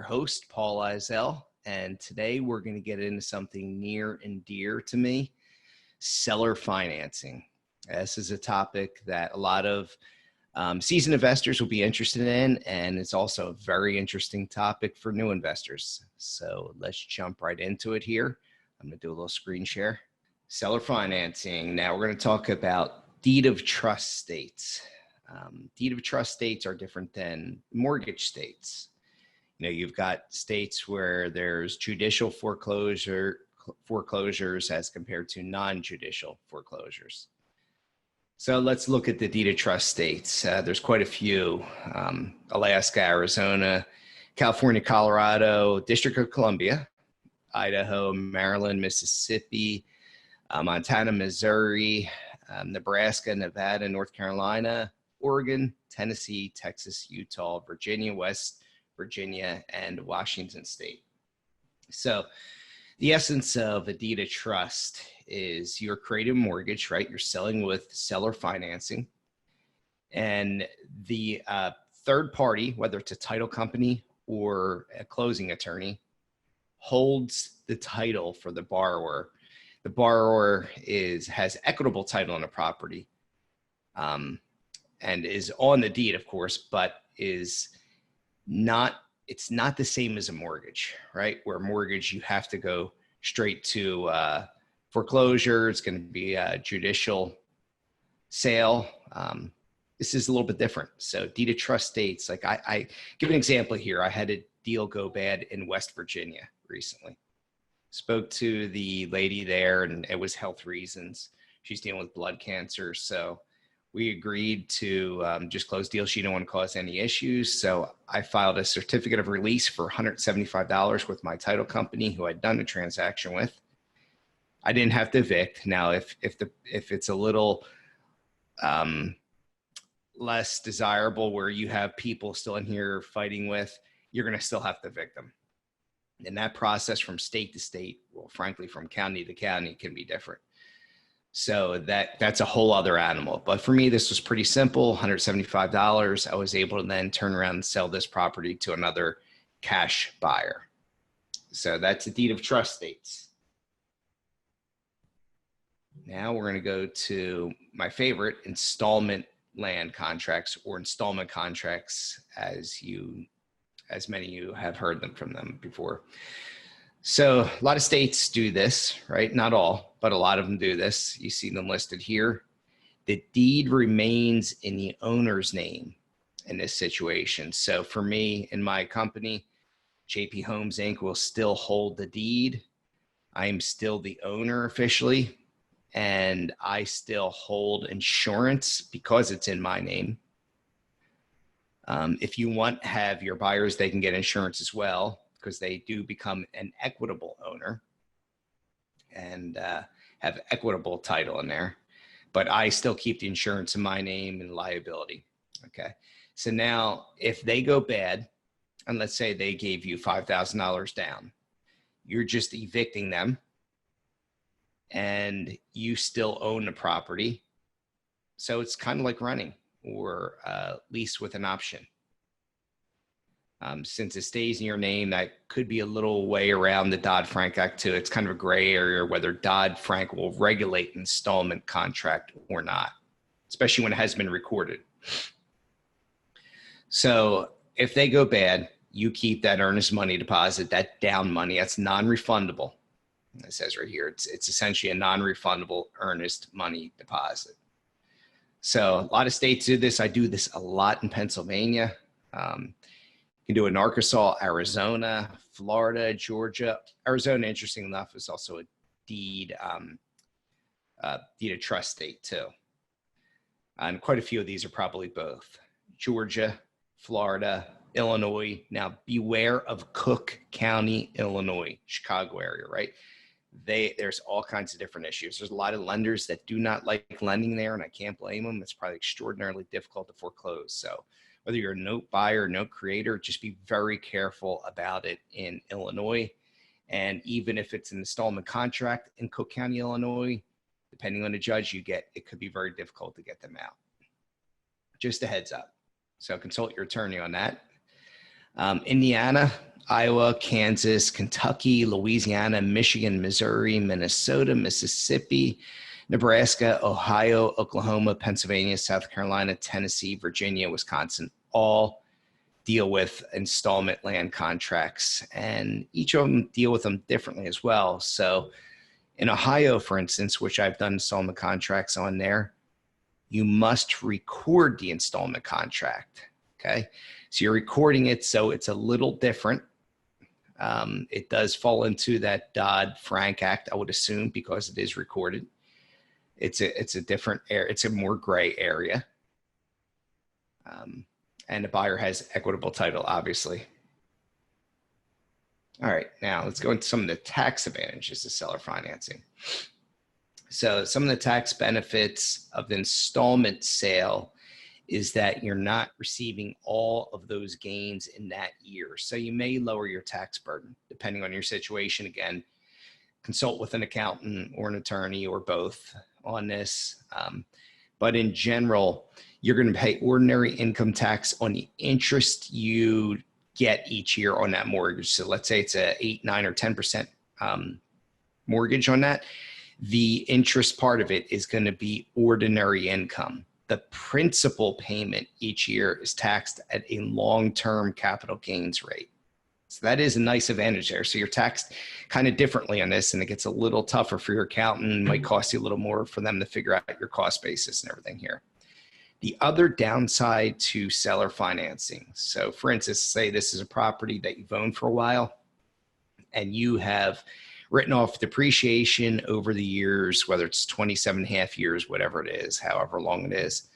Host, Paul Eisel, and today we're going to get into something near and dear to me, seller financing. This is a topic that a lot of seasoned investors will be interested in, and it's also a very interesting topic for new investors. So let's jump right into it here. I'm going to do a little screen share. Seller financing. Now we're going to talk about deed of trust states. Deed of trust states are different than mortgage states. You know, you've got states where there's judicial foreclosures as compared to non-judicial foreclosures. So let's look at the deed of trust states. There's quite a few: Alaska, Arizona, California, Colorado, District of Columbia, Idaho, Maryland, Mississippi, Montana, Missouri, Nebraska, Nevada, North Carolina, Oregon, Tennessee, Texas, Utah, Virginia, West Virginia, and Washington State. So the essence of a deed of trust is you're creating a mortgage, right? You're selling with seller financing. And the third party, whether it's a title company or a closing attorney, holds the title for the borrower. The borrower has equitable title on the property and is on the deed, of course, but it's not the same as a mortgage, right? Where a mortgage, you have to go straight to foreclosure. It's going to be a judicial sale. This is a little bit different. So deed of trust states, like I give an example here. I had a deal go bad in West Virginia recently. Spoke to the lady there, and it was health reasons. She's dealing with blood cancer. So we agreed to just close deal. She didn't want to cause any issues. So I filed a certificate of release for $175 with my title company who I'd done the transaction with. I didn't have to evict. Now, if it's a little less desirable where you have people still in here fighting with, you're going to still have to evict them. And that process from state to state, well, frankly, from county to county can be different. So that's a whole other animal. But for me, this was pretty simple, $175. I was able to then turn around and sell this property to another cash buyer. So that's a deed of trust states. Now we're going to go to my favorite, installment land contracts, or installment contracts, as many of you have heard from them before. So a lot of states do this, right? Not all, but a lot of them do this. You see them listed here. The deed remains in the owner's name in this situation. So for me and my company, JP Homes Inc. will still hold the deed. I am still the owner officially, and I still hold insurance because it's in my name. If you want to have your buyers, they can get insurance as well, because they do become an equitable owner and have equitable title in there. But I still keep the insurance in my name and liability. Okay. So now if they go bad, and let's say they gave you $5,000 down, you're just evicting them and you still own the property. So it's kind of like renting or lease with an option. Since it stays in your name, that could be a little way around the Dodd-Frank Act too. It's kind of a gray area whether Dodd-Frank will regulate installment contract or not, especially when it has been recorded. So if they go bad, you keep that earnest money deposit, that down money, that's non-refundable. It says right here, it's essentially a non-refundable earnest money deposit. So a lot of states do this. I do this a lot in Pennsylvania. You can do it in Arkansas, Arizona, Florida, Georgia. Arizona, interesting enough, is also a deed of trust state too. And quite a few of these are probably both. Georgia, Florida, Illinois. Now beware of Cook County, Illinois, Chicago area, right? There's all kinds of different issues. There's a lot of lenders that do not like lending there, and I can't blame them. It's probably extraordinarily difficult to foreclose. So whether you're a note buyer or note creator, just be very careful about it in Illinois. And even if it's an installment contract in Cook County, Illinois, depending on the judge you get, it could be very difficult to get them out. Just a heads up. So consult your attorney on that. Indiana, Iowa, Kansas, Kentucky, Louisiana, Michigan, Missouri, Minnesota, Mississippi, Nebraska, Ohio, Oklahoma, Pennsylvania, South Carolina, Tennessee, Virginia, Wisconsin, all deal with installment land contracts, and each of them deal with them differently as well. So in Ohio, for instance, which I've done installment contracts on there, you must record the installment contract. Okay. So you're recording it. So it's a little different. It does fall into that Dodd-Frank Act, I would assume, because it is recorded. It's a different area. It's a more gray area. And the buyer has equitable title, obviously. All right, now let's go into some of the tax advantages of seller financing. So some of the tax benefits of the installment sale is that you're not receiving all of those gains in that year. So you may lower your tax burden depending on your situation. Again, consult with an accountant or an attorney or both on this. But in general, you're going to pay ordinary income tax on the interest you get each year on that mortgage. So let's say it's a 8, 9, or 10% mortgage on that. The interest part of it is going to be ordinary income. The principal payment each year is taxed at a long-term capital gains rate. So that is a nice advantage there. So you're taxed kind of differently on this, and it gets a little tougher for your accountant. It might cost you a little more for them to figure out your cost basis and everything here. The other downside to seller financing. So for instance, say this is a property that you've owned for a while and you have written off depreciation over the years, whether it's 27 and a half years, whatever it is, however long it is,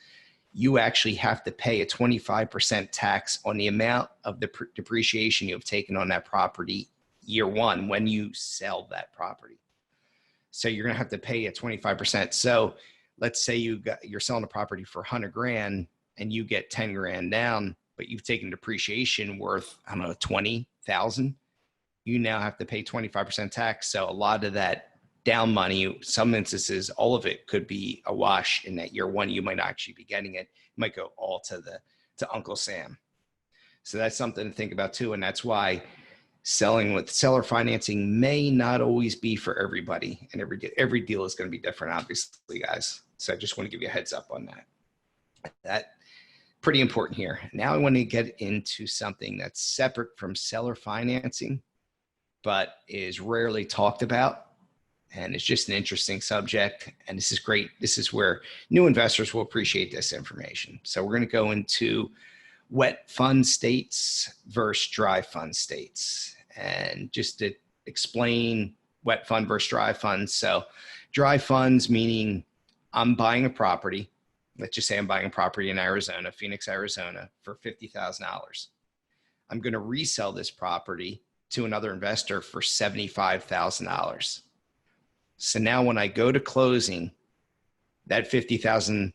you actually have to pay a 25% tax on the amount of the depreciation you have taken on that property year one when you sell that property. So you're going to have to pay a 25%. So let's say you're selling a property for 100 grand and you get 10 grand down, but you've taken depreciation worth, I don't know, 20,000. You now have to pay 25% tax. So a lot of that down money, some instances, all of it could be a wash in that year one. You might not actually be getting it. It might go all to Uncle Sam. So that's something to think about too. And that's why selling with seller financing may not always be for everybody. And every deal is going to be different, obviously, guys. So I just want to give you a heads up on that. That's pretty important here. Now I want to get into something that's separate from seller financing, but is rarely talked about. And it's just an interesting subject. And this is great. This is where new investors will appreciate this information. So we're going to go into wet fund states versus dry fund states. And just to explain wet fund versus dry funds. So dry funds, meaning I'm buying a property. Let's just say I'm buying a property in Arizona, Phoenix, Arizona, for $50,000. I'm going to resell this property to another investor for $75,000. So now when I go to closing, that $50,000,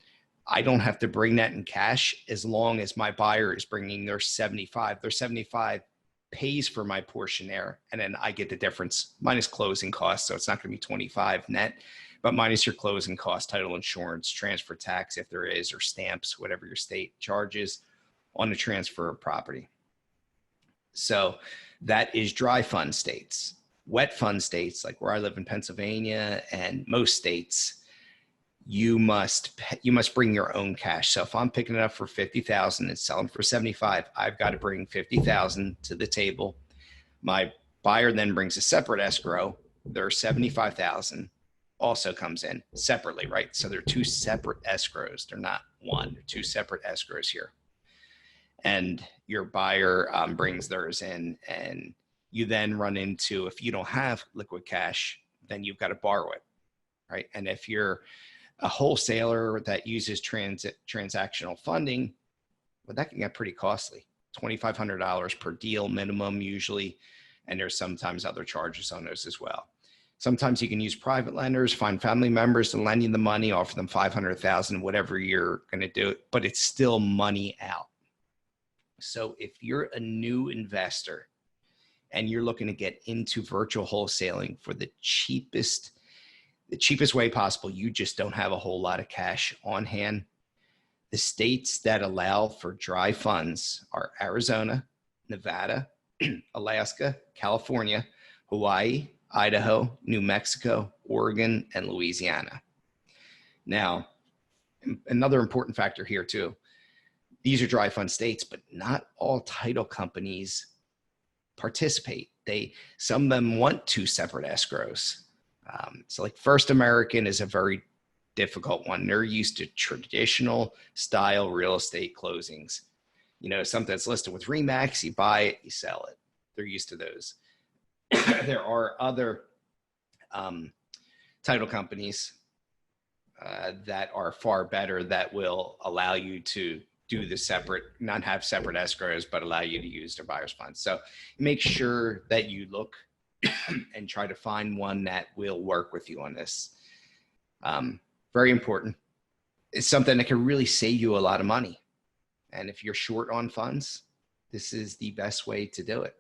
I don't have to bring that in cash as long as my buyer is bringing their 75. Their 75 pays for my portion there, and then I get the difference minus closing costs. So it's not going to be 25 net, but minus your closing costs, title insurance, transfer tax if there is, or stamps, whatever your state charges on the transfer of property. So that is dry fund states. Wet fund states, like where I live in Pennsylvania and most states, you must bring your own cash. So if I'm picking it up for 50,000 and selling for 75, I've got to bring 50,000 to the table. My buyer then brings a separate escrow. Their 75,000 also comes in separately, right? So they're two separate escrows. They're not one, they're two separate escrows here. And your buyer brings theirs in, and you then run into, if you don't have liquid cash, then you've got to borrow it, right? And if you're a wholesaler that uses transactional funding, well, that can get pretty costly. $2,500 per deal minimum usually, and there's sometimes other charges on those as well. Sometimes you can use private lenders, find family members to lend you the money, offer them $500,000, whatever you're going to do, but it's still money out. So if you're a new investor and you're looking to get into virtual wholesaling for the cheapest way possible, you just don't have a whole lot of cash on hand. The states that allow for dry funds are Arizona, Nevada, Alaska, California, Hawaii, Idaho, New Mexico, Oregon, and Louisiana. Now, another important factor here too, these are dry fund states, but not all title companies participate. Some of them want two separate escrows. So like First American is a very difficult one. They're used to traditional style real estate closings. Something that's listed with Remax, you buy it, you sell it. They're used to those. There are other title companies that are far better, that will allow you to do the separate, not have separate escrows, but allow you to use their buyer's funds. So make sure that you look and try to find one that will work with you on this. Very important. It's something that can really save you a lot of money. And if you're short on funds, this is the best way to do it.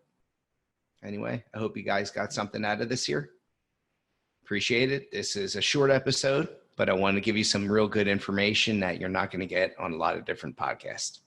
Anyway, I hope you guys got something out of this here. Appreciate it. This is a short episode, but I want to give you some real good information that you're not going to get on a lot of different podcasts.